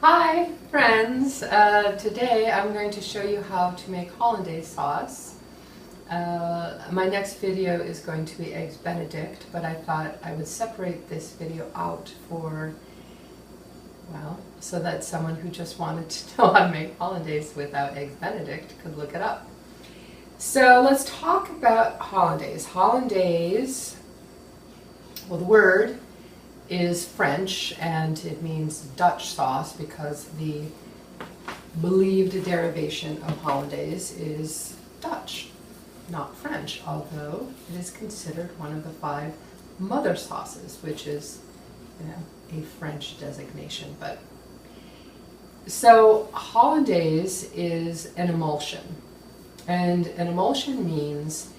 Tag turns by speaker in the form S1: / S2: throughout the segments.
S1: Hi friends, today I'm going to show you how to make hollandaise sauce. My next video is going to be eggs benedict, but I thought I would separate this video out so that someone who just wanted to know how to make hollandaise without eggs benedict could look it up. So let's talk about hollandaise. Hollandaise, well, the word is French and it means Dutch sauce because the believed derivation of hollandaise is Dutch, not French, although it is considered one of the 5 mother sauces, which is, a French designation. So hollandaise is an emulsion, and an emulsion means,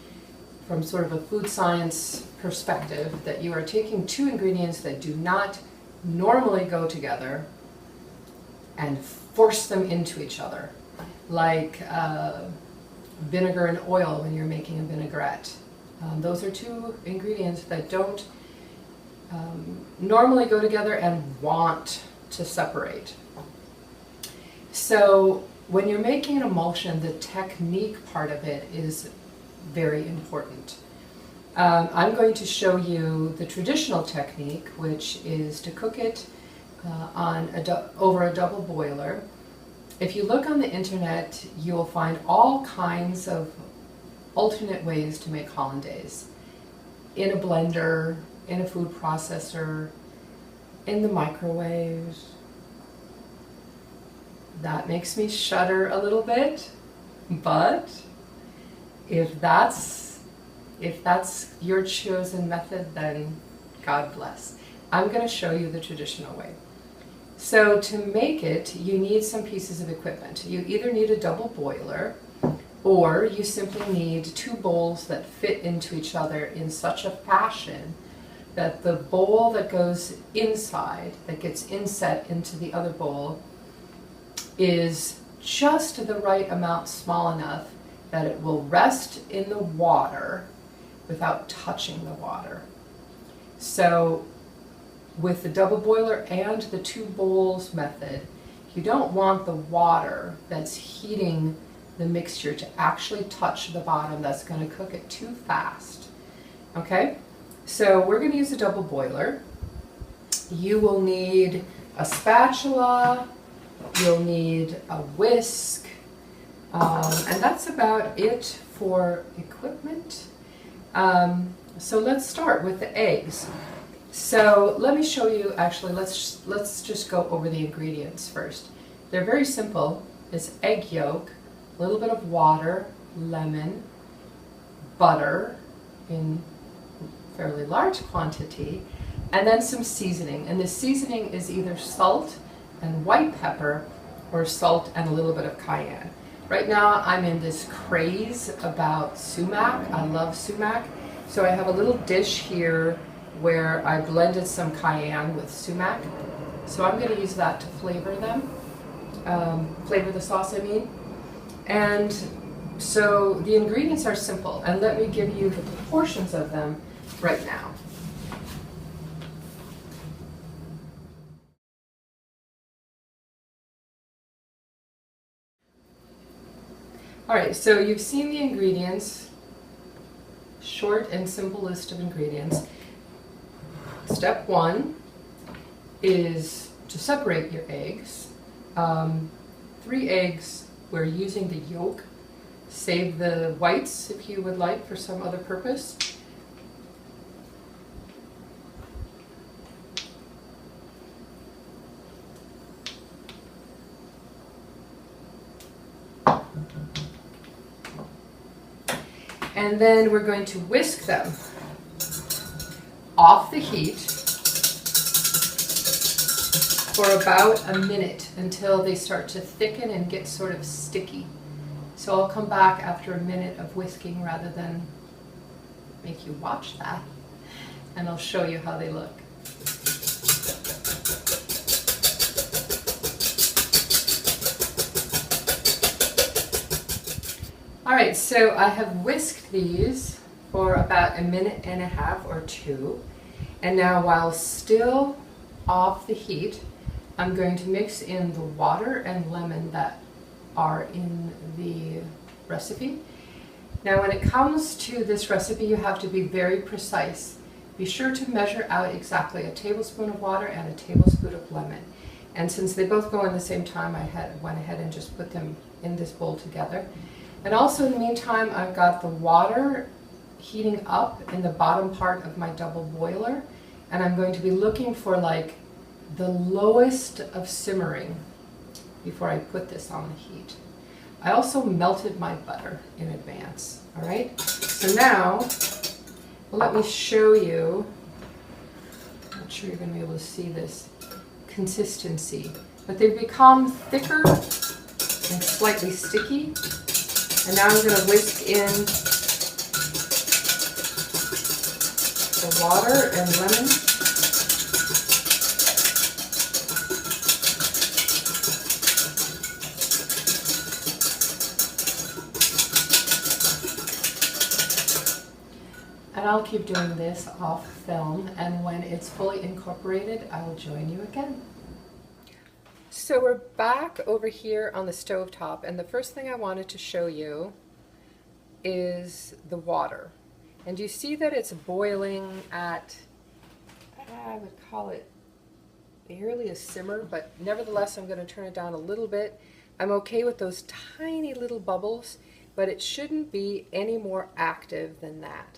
S1: from sort of a food science perspective, that you are taking 2 ingredients that do not normally go together and force them into each other, like vinegar and oil when you're making a vinaigrette. Those are 2 ingredients that don't normally go together and want to separate. So when you're making an emulsion, the technique part of it is very important. I'm going to show you the traditional technique, which is to cook it over a double boiler. If you look on the internet, you will find all kinds of alternate ways to make hollandaise. In a blender, in a food processor, in the microwave. That makes me shudder a little bit, but if that's your chosen method, then God bless. I'm going to show you the traditional way. So to make it, you need some pieces of equipment. You either need a double boiler, or you simply need 2 bowls that fit into each other in such a fashion that the bowl that goes inside, that gets inset into the other bowl, is just the right amount small enough that it will rest in the water without touching the water. So with the double boiler and the 2 bowls method, you don't want the water that's heating the mixture to actually touch the bottom. That's going to cook it too fast. Okay, so we're going to use a double boiler. You will need a spatula, you'll need a whisk, and that's about it for equipment. So let's start with the eggs. So let me show you, actually, let's just go over the ingredients first. They're very simple. It's egg yolk, a little bit of water, lemon, butter in fairly large quantity, and then some seasoning. And the seasoning is either salt and white pepper or salt and a little bit of cayenne. Right now I'm in this craze about sumac. I love sumac. So I have a little dish here where I blended some cayenne with sumac. So I'm going to use that to flavor them, flavor the sauce I mean. And so the ingredients are simple, and let me give you the proportions of them right now. Alright, so you've seen the ingredients, short and simple list of ingredients. Step 1 is to separate your eggs. 3 eggs, we're using the yolk. Save the whites if you would like for some other purpose. And then we're going to whisk them off the heat for about a minute until they start to thicken and get sort of sticky. So I'll come back after a minute of whisking rather than make you watch that, and I'll show you how they look. Alright, so I have whisked these for about a minute and a half or 2, and now while still off the heat, I'm going to mix in the water and lemon that are in the recipe. Now when it comes to this recipe, you have to be very precise. Be sure to measure out exactly a tablespoon of water and a tablespoon of lemon. And since they both go in the same time, I went ahead and just put them in this bowl together. And also in the meantime, I've got the water heating up in the bottom part of my double boiler, and I'm going to be looking for like the lowest of simmering before I put this on the heat. I also melted my butter in advance, all right? So now, let me show you, I'm not sure you're going to be able to see this consistency, but they've become thicker and slightly sticky. And now I'm going to whisk in the water and lemon. And I'll keep doing this off film, and when it's fully incorporated, I will join you again. So we're back over here on the stove top, and the first thing I wanted to show you is the water. And you see that it's boiling at, I would call it barely a simmer, but nevertheless I'm going to turn it down a little bit. I'm okay with those tiny little bubbles, but it shouldn't be any more active than that.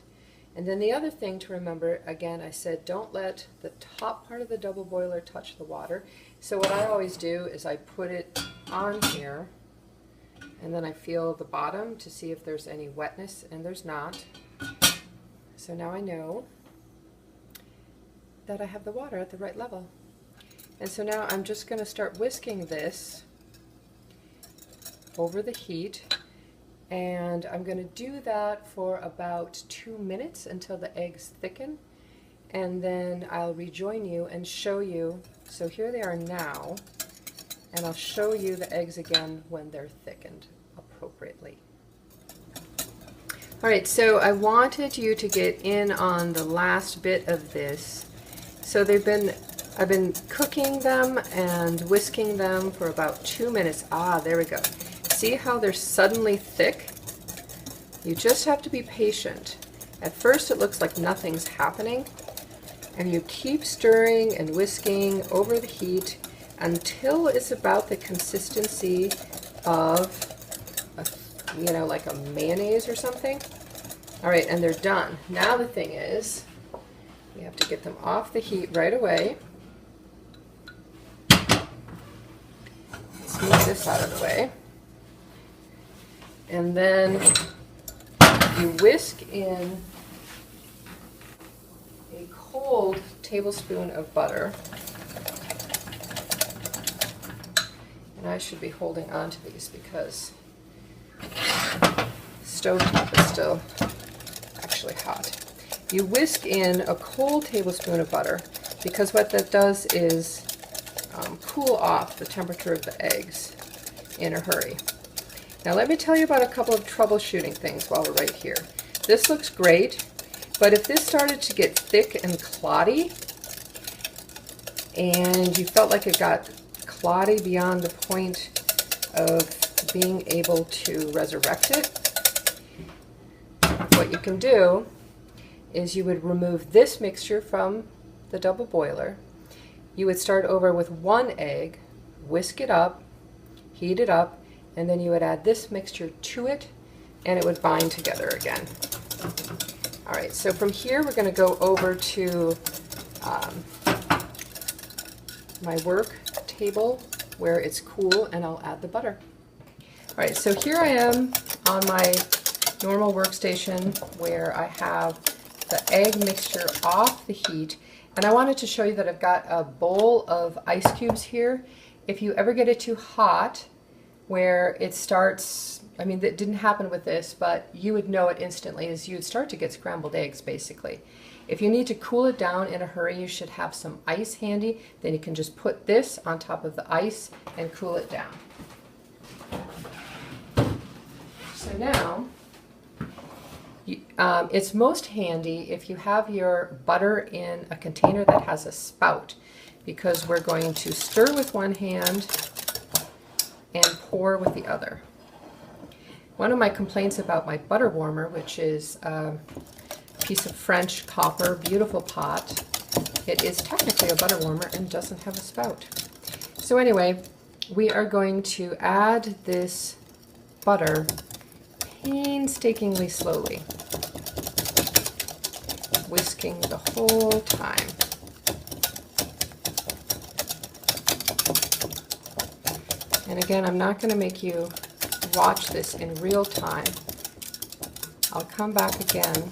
S1: And then the other thing to remember, again, I said don't let the top part of the double boiler touch the water. So what I always do is I put it on here, and then I feel the bottom to see if there's any wetness, and there's not. So now I know that I have the water at the right level. And so now I'm just going to start whisking this over the heat. And I'm going to do that for about 2 minutes until the eggs thicken, and then I'll rejoin you and show you. So here they are now, and I'll show you the eggs again when they're thickened appropriately. All right, so I wanted you to get in on the last bit of this. So I've been cooking them and whisking them for about 2 minutes. Ah, there we go. See how they're suddenly thick? You just have to be patient. At first it looks like nothing's happening, and you keep stirring and whisking over the heat until it's about the consistency of, like a mayonnaise or something. All right, and they're done. Now the thing is, we have to get them off the heat right away. Let's move this out of the way. And then you whisk in a cold tablespoon of butter. And I should be holding on to these because the stovetop is still actually hot. You whisk in a cold tablespoon of butter because what that does is cool off the temperature of the eggs in a hurry. Now let me tell you about a couple of troubleshooting things while we're right here. This looks great, but if this started to get thick and cloddy, and you felt like it got cloddy beyond the point of being able to resurrect it, what you can do is you would remove this mixture from the double boiler. You would start over with 1 egg, whisk it up, heat it up, and then you would add this mixture to it, and it would bind together again. All right, so from here we're going to go over to my work table where it's cool, and I'll add the butter. All right, so here I am on my normal workstation where I have the egg mixture off the heat, and I wanted to show you that I've got a bowl of ice cubes here. If you ever get it too hot where it starts, I mean, that didn't happen with this, but you would know it instantly, is you'd start to get scrambled eggs basically. If you need to cool it down in a hurry, you should have some ice handy. Then you can just put this on top of the ice and cool it down. So now, it's most handy if you have your butter in a container that has a spout, because we're going to stir with one hand and pour with the other. One of my complaints about my butter warmer, which is a piece of French copper, beautiful pot, it is technically a butter warmer and doesn't have a spout. So anyway, we are going to add this butter painstakingly slowly, whisking the whole time. And again, I'm not going to make you watch this in real time. I'll come back again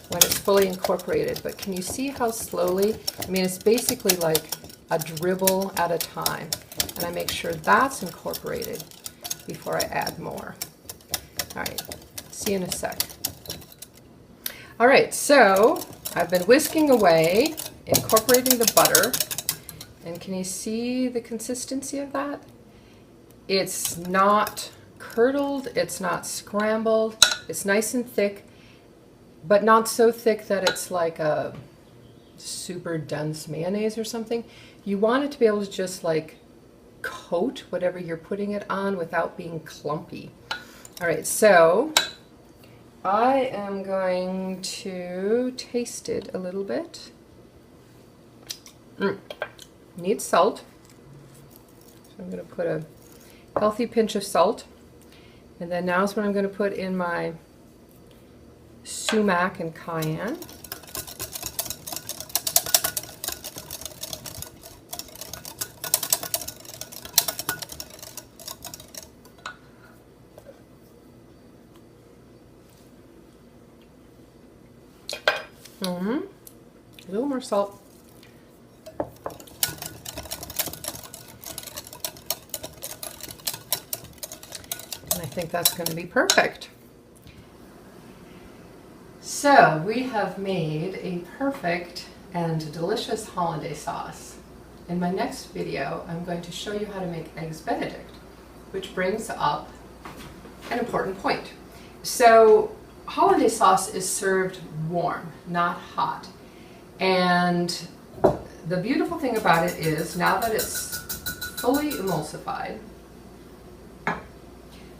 S1: when it's fully incorporated, but can you see how slowly? I mean, it's basically like a dribble at a time, and I make sure that's incorporated before I add more. All right, see you in a sec. All right, so I've been whisking away, incorporating the butter, and can you see the consistency of that? It's not curdled, it's not scrambled, it's nice and thick, but not so thick that it's like a super dense mayonnaise or something. You want it to be able to just like coat whatever you're putting it on without being clumpy. All right, so I am going to taste it a little bit. Needs salt. So I'm going to put a healthy pinch of salt. And then now is when I'm going to put in my sumac and cayenne. A little more salt. And I think that's going to be perfect. So we have made a perfect and delicious hollandaise sauce. In my next video, I'm going to show you how to make eggs Benedict, which brings up an important point. So hollandaise sauce is served warm, not hot. And the beautiful thing about it is, now that it's fully emulsified,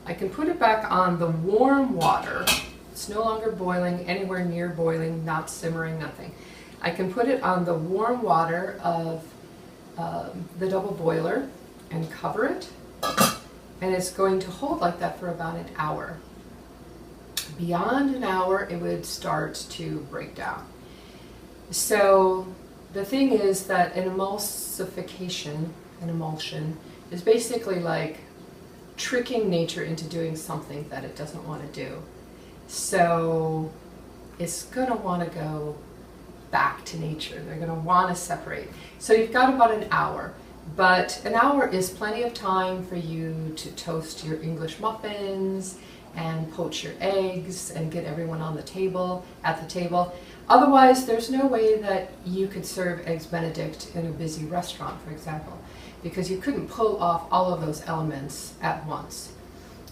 S1: I can put it back on the warm water. It's no longer boiling, anywhere near boiling, not simmering, nothing. I can put it on the warm water of the double boiler and cover it, and it's going to hold like that for about an hour. Beyond an hour, it would start to break down. So the thing is that an emulsification, an emulsion, is basically like tricking nature into doing something that it doesn't want to do. So it's going to want to go back to nature. They're going to want to separate. So you've got about an hour, but an hour is plenty of time for you to toast your English muffins and poach your eggs and get everyone on the table, at the table. Otherwise, there's no way that you could serve eggs Benedict in a busy restaurant, for example, because you couldn't pull off all of those elements at once.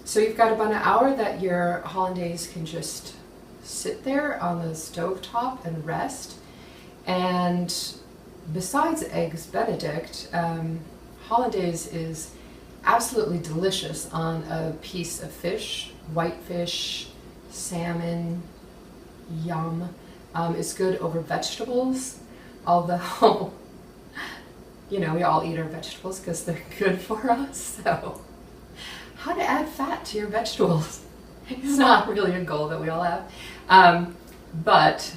S1: So you've got about an hour that your hollandaise can just sit there on the stovetop and rest. And besides eggs Benedict, hollandaise is absolutely delicious on a piece of fish, whitefish, salmon, yum. It's good over vegetables, although, you know, we all eat our vegetables because they're good for us. So how to add fat to your vegetables is not really a goal that we all have. But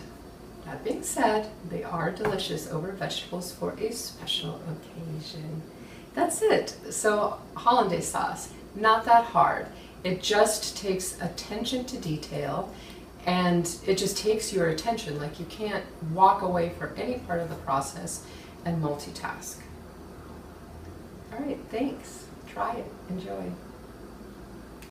S1: that being said, they are delicious over vegetables for a special occasion. That's it. So hollandaise sauce, not that hard. It just takes attention to detail, and it just takes your attention. Like, you can't walk away from any part of the process and multitask. All right, thanks. Try it. Enjoy.